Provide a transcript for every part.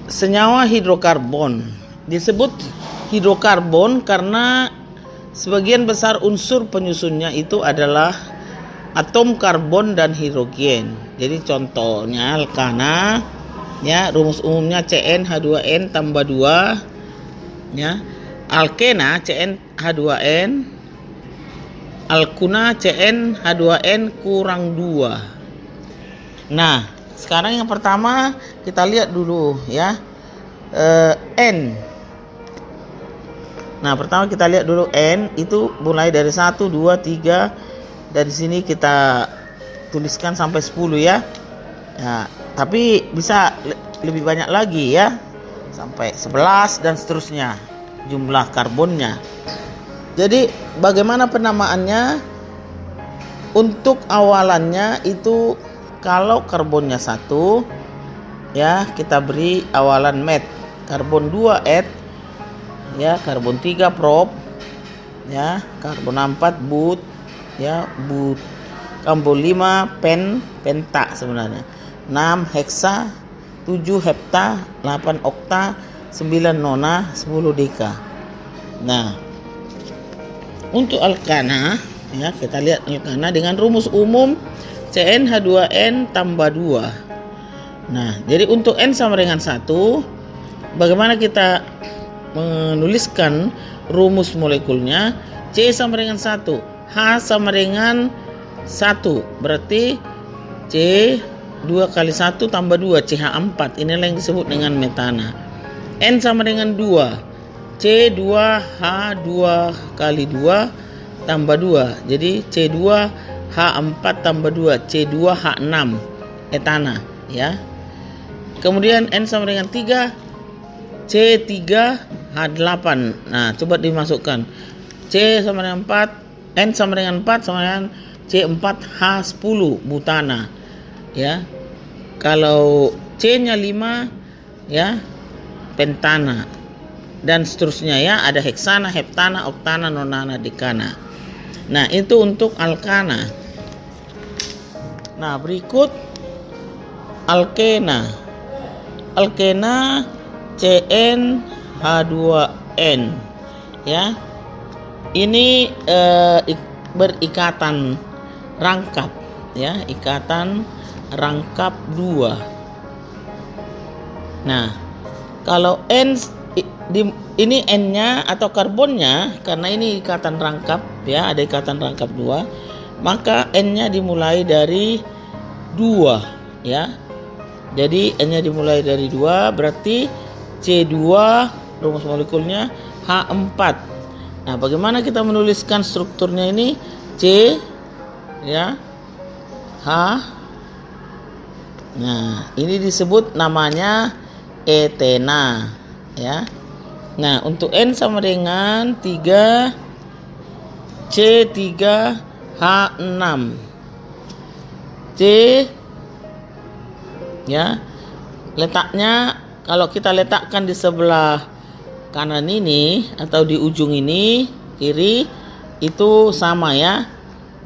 senyawa hidrokarbon. Disebut hidrokarbon karena sebagian besar unsur penyusunnya itu adalah atom karbon dan hidrogen. Jadi contohnya alkana, ya, rumus umumnya CnH2n tambah 2, ya. Alkena CnH2n, alkuna CnH2n kurang 2. Nah, sekarang yang pertama kita lihat dulu, ya, N. Nah, pertama kita lihat dulu N itu mulai dari 1, 2, 3. Dari sini kita tuliskan sampai 10, ya. Ya, tapi bisa lebih banyak lagi, ya. Sampai 11 dan seterusnya jumlah karbonnya. Jadi bagaimana penamaannya? Untuk awalannya itu kalau karbonnya 1, ya, kita beri awalan met. Karbon 2 et, ya, karbon 3 prop, ya, karbon 4 but, ya, but. Karbon 5 penta sebenarnya. 6 heksa, 7 hepta, 8 okta, 9 nona, 10 deka. Nah, untuk alkana, ya, kita lihat alkana dengan rumus umum CnH2n tambah 2. Nah, jadi untuk N sama dengan 1, bagaimana kita menuliskan rumus molekulnya? C sama dengan 1, H sama dengan 1, berarti C 2 kali 1 tambah 2, CH4. Inilah yang disebut dengan metana. N sama dengan 2, C2H2 kali 2 tambah 2. Jadi C2H4 tambah 2, C2H6 etana, ya. Kemudian N sama dengan 3, C3H8. Nah, coba dimasukkan. C sama dengan 4, N sama dengan 4 sama dengan C4H10 butana, ya. Kalau C-nya 5, ya, pentana dan seterusnya, ya, ada heksana, heptana, oktana, nonana, dekana. Nah, itu untuk alkana. Nah, berikut alkena. Alkena CnH2n, ya. Ini berikatan rangkap, ya, ikatan rangkap 2. Nah, kalau N ini N-nya atau karbonnya, karena ini ikatan rangkap, ya, ada ikatan rangkap 2, maka N-nya dimulai dari 2, ya. Jadi N-nya dimulai dari 2, berarti C2 rumus molekulnya H4. Nah, bagaimana kita menuliskan strukturnya ini? C, ya, H. Nah, ini disebut namanya etena, ya. Nah, untuk N sama dengan 3, C3H6. C, ya, letaknya kalau kita letakkan di sebelah kanan ini atau di ujung ini kiri itu sama, ya.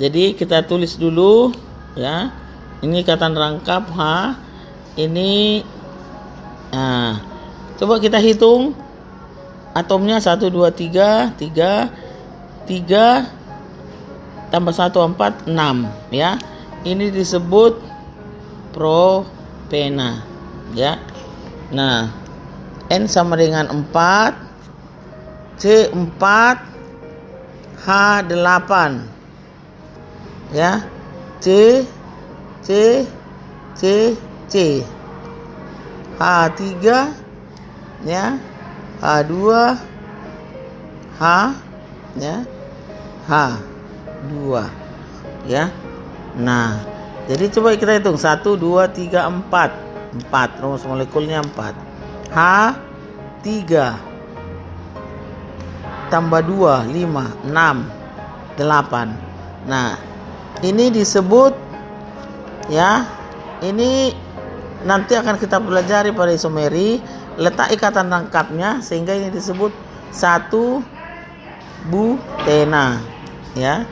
Jadi kita tulis dulu, ya. Ini ikatan rangkap H. Ini, nah, coba kita hitung atomnya 1, 2, 3, 3 tambah 1, 4, 6, ya. Ini disebut propena, ya. Nah, N sama dengan 4, C4 H8, ya. C H3, ya, H2 H, ya, H2, ya. Nah, jadi coba kita hitung 1, 2, 3, 4. Rumus molekulnya 4. H3 tambah 2, 5, 6, 8. Nah, ini disebut, ya, ini nanti akan kita pelajari pada isomeri, letak ikatan rangkapnya, sehingga ini disebut 1 butena, ya.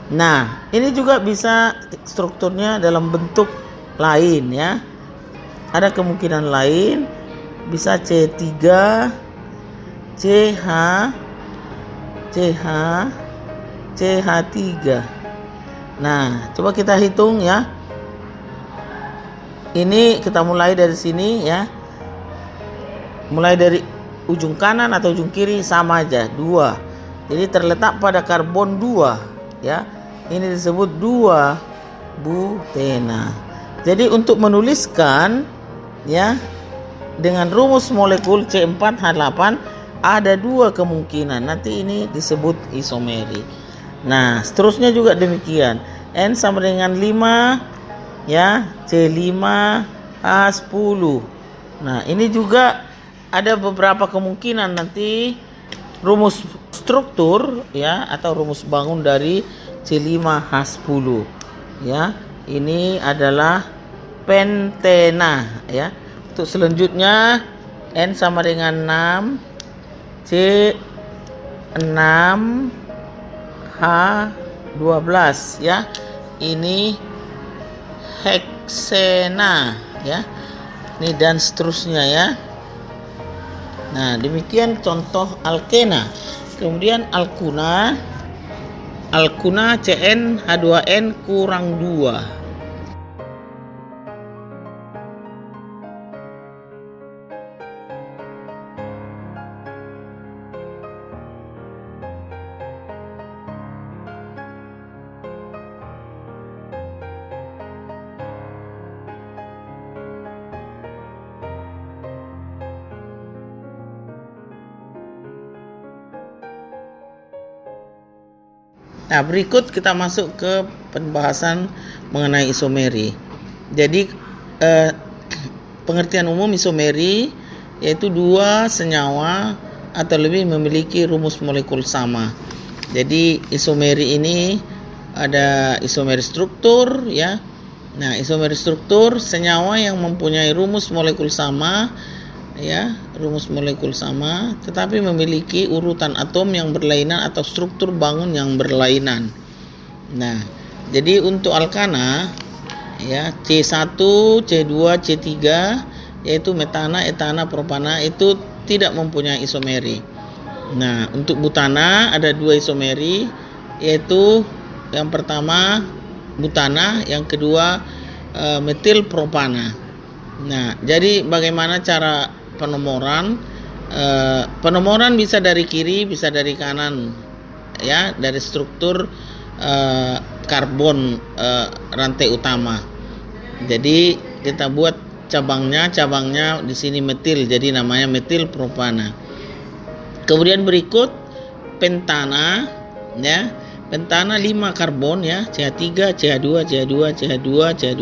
Nah, ini juga bisa strukturnya dalam bentuk lain, ya. Ada kemungkinan lain bisa C3 CH CH CH3. Nah, coba kita hitung ya. Ini kita mulai dari sini ya. Mulai dari ujung kanan atau ujung kiri sama aja, 2. Jadi terletak pada karbon 2 ya. Ini disebut 2-butena. Jadi untuk menuliskan ya dengan rumus molekul C4H8 ada 2 kemungkinan. Nanti ini disebut isomeri. Nah, seterusnya juga demikian. N sama dengan 5 ya, C5H10. Nah, ini juga ada beberapa kemungkinan nanti rumus struktur ya atau rumus bangun dari C5H10 ya. Ini adalah pentena ya. Untuk selanjutnya N sama dengan 6 C6H12 ya. Ini heksena ya. Ini dan seterusnya ya. Nah, demikian contoh alkena. Kemudian alkuna CnH2n kurang 2. Nah, berikut kita masuk ke pembahasan mengenai isomeri. Jadi pengertian umum isomeri yaitu 2 senyawa atau lebih memiliki rumus molekul sama. Jadi isomeri ini ada isomeri struktur ya. Nah, isomeri struktur senyawa yang mempunyai rumus molekul sama ya, rumus molekul sama tetapi memiliki urutan atom yang berlainan atau struktur bangun yang berlainan. Nah, jadi untuk alkana ya C1, C2, C3 yaitu metana, etana, propana itu tidak mempunyai isomeri. Nah, untuk butana ada 2 isomeri yaitu yang pertama butana, yang kedua metil propana. Nah, jadi bagaimana cara penomoran? Penomoran bisa dari kiri, bisa dari kanan ya, dari struktur karbon rantai utama. Jadi kita buat cabangnya di sini metil, jadi namanya metil propana. Kemudian berikut pentana ya. Pentana 5 karbon ya, CH3, CH2, CH2, CH2, CH2.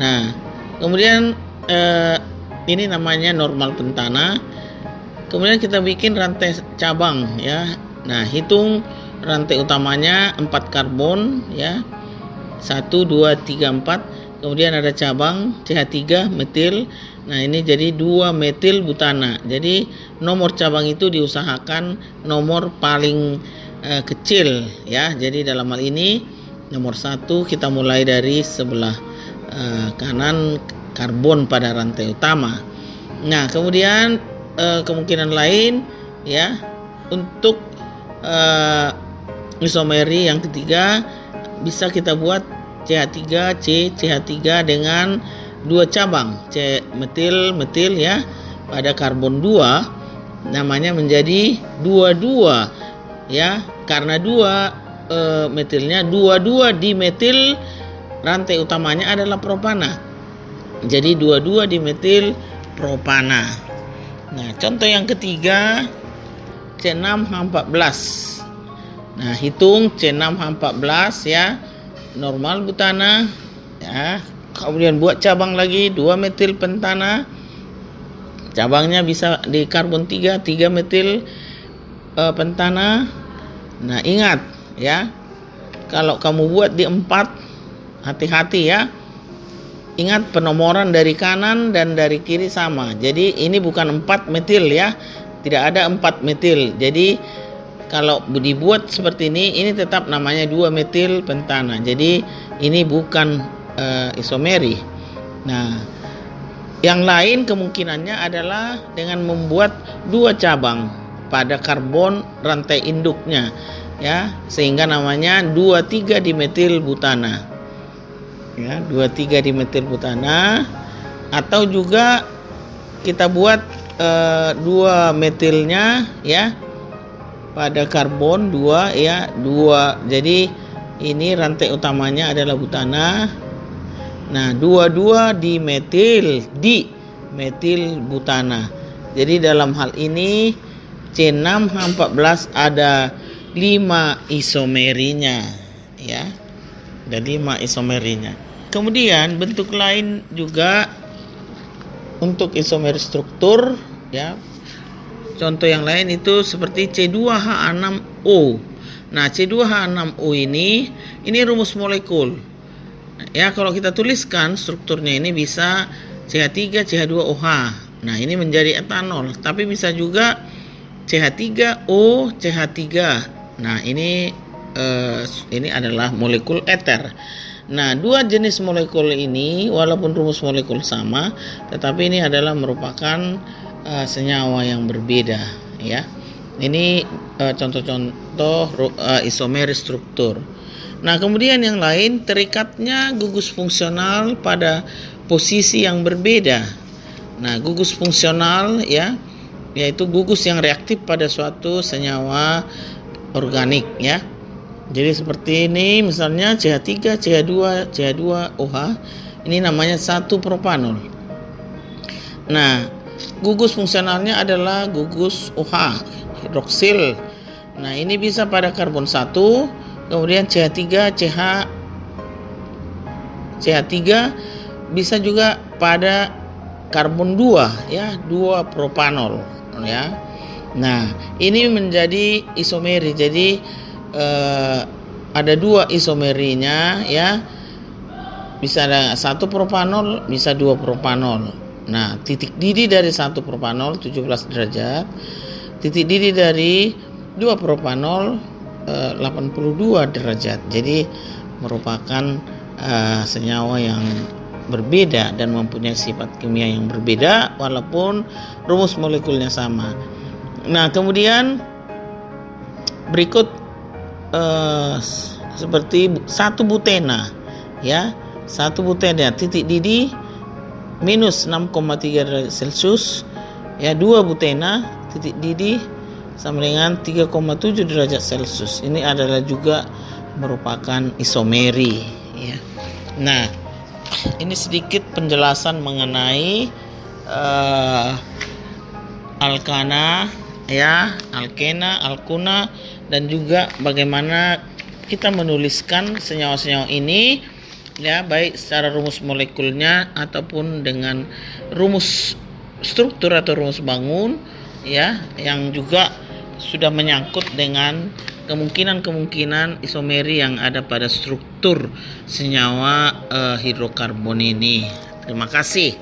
Nah, kemudian ini namanya normal pentana. Kemudian kita bikin rantai cabang ya. Nah, hitung rantai utamanya 4 karbon ya. 1, 2, 3, 4. Kemudian ada cabang CH3 metil. Nah, ini jadi 2 metil butana. Jadi nomor cabang itu diusahakan nomor paling kecil ya. Jadi dalam hal ini nomor 1 kita mulai dari sebelah kanan karbon pada rantai utama. Nah, kemudian kemungkinan lain ya untuk isomeri yang ketiga bisa kita buat CH3 CH3 dengan 2 cabang C metil ya pada karbon 2 namanya menjadi 22 ya, karena 2 metilnya 22 dimetil rantai utamanya adalah propana. Jadi 22 dimetil propana. Nah, contoh yang ketiga C6H14. Nah, hitung C6H14 ya, normal butana ya. Kemudian buat cabang lagi 2 metil pentana. Cabangnya bisa di karbon 3 metil pentana. Nah, ingat ya, kalau kamu buat di 4, hati-hati ya. Ingat penomoran dari kanan dan dari kiri sama. Jadi ini bukan 4 metil ya. Tidak ada 4 metil. Jadi kalau dibuat seperti ini tetap namanya 2 metil pentana. Jadi ini bukan isomeri. Nah, Yang lain kemungkinannya adalah dengan membuat 2 cabang pada karbon rantai induknya, ya, sehingga namanya 2,3 dimetil butana. Ya, 2,3 dimetil butana, atau juga kita buat 2 metilnya, ya, pada karbon 2, ya, 2. Jadi ini rantai utamanya adalah butana. Nah, 2,2 dimetil butana. Jadi dalam hal ini C6H14 ada 5 isomerinya, ya. Ada 5 isomerinya. Kemudian bentuk lain juga untuk isomer struktur, ya. Contoh yang lain itu seperti C2H6O. Nah, C2H6O ini rumus molekul. Ya, kalau kita tuliskan strukturnya ini bisa CH3 CH2OH. Nah, ini menjadi etanol, tapi bisa juga CH3O CH3. Nah, ini adalah molekul eter. Nah, 2 jenis molekul ini walaupun rumus molekul sama, tetapi ini adalah merupakan senyawa yang berbeda, ya. Ini contoh-contoh isomer struktur. Nah, kemudian yang lain terikatnya gugus fungsional pada posisi yang berbeda. Nah, gugus fungsional, ya, yaitu gugus yang reaktif pada suatu senyawa organik, ya. Jadi seperti ini misalnya CH3 CH2 CH2OH, ini namanya 1 propanol. Nah, gugus fungsionalnya adalah gugus OH, hidroksil. Nah, ini bisa pada karbon 1, kemudian CH3 CH3 bisa juga pada karbon 2, ya, 2 propanol, ya. Nah, ini menjadi isomeri. Jadi ada 2 isomerinya, ya. Bisa ada 1 propanol, bisa 2 propanol. Nah, titik didih dari 1 propanol 17 derajat. Titik didih dari 2 propanol 82 derajat. Jadi merupakan senyawa yang berbeda dan mempunyai sifat kimia yang berbeda walaupun rumus molekulnya sama. Nah, kemudian berikut seperti 1 butena, ya. 1 butena titik didih minus 6,3 derajat Celcius, ya. 2 butena titik didih sama dengan 3,7 derajat Celcius. Ini adalah juga merupakan isomeri, ya. Nah, ini sedikit penjelasan mengenai alkana, ya, alkena, alkuna, dan juga bagaimana kita menuliskan senyawa-senyawa ini, ya, baik secara rumus molekulnya ataupun dengan rumus struktur atau rumus bangun, ya, yang juga sudah menyangkut dengan kemungkinan isomeri yang ada pada struktur senyawa hidrokarbon ini. Terima kasih.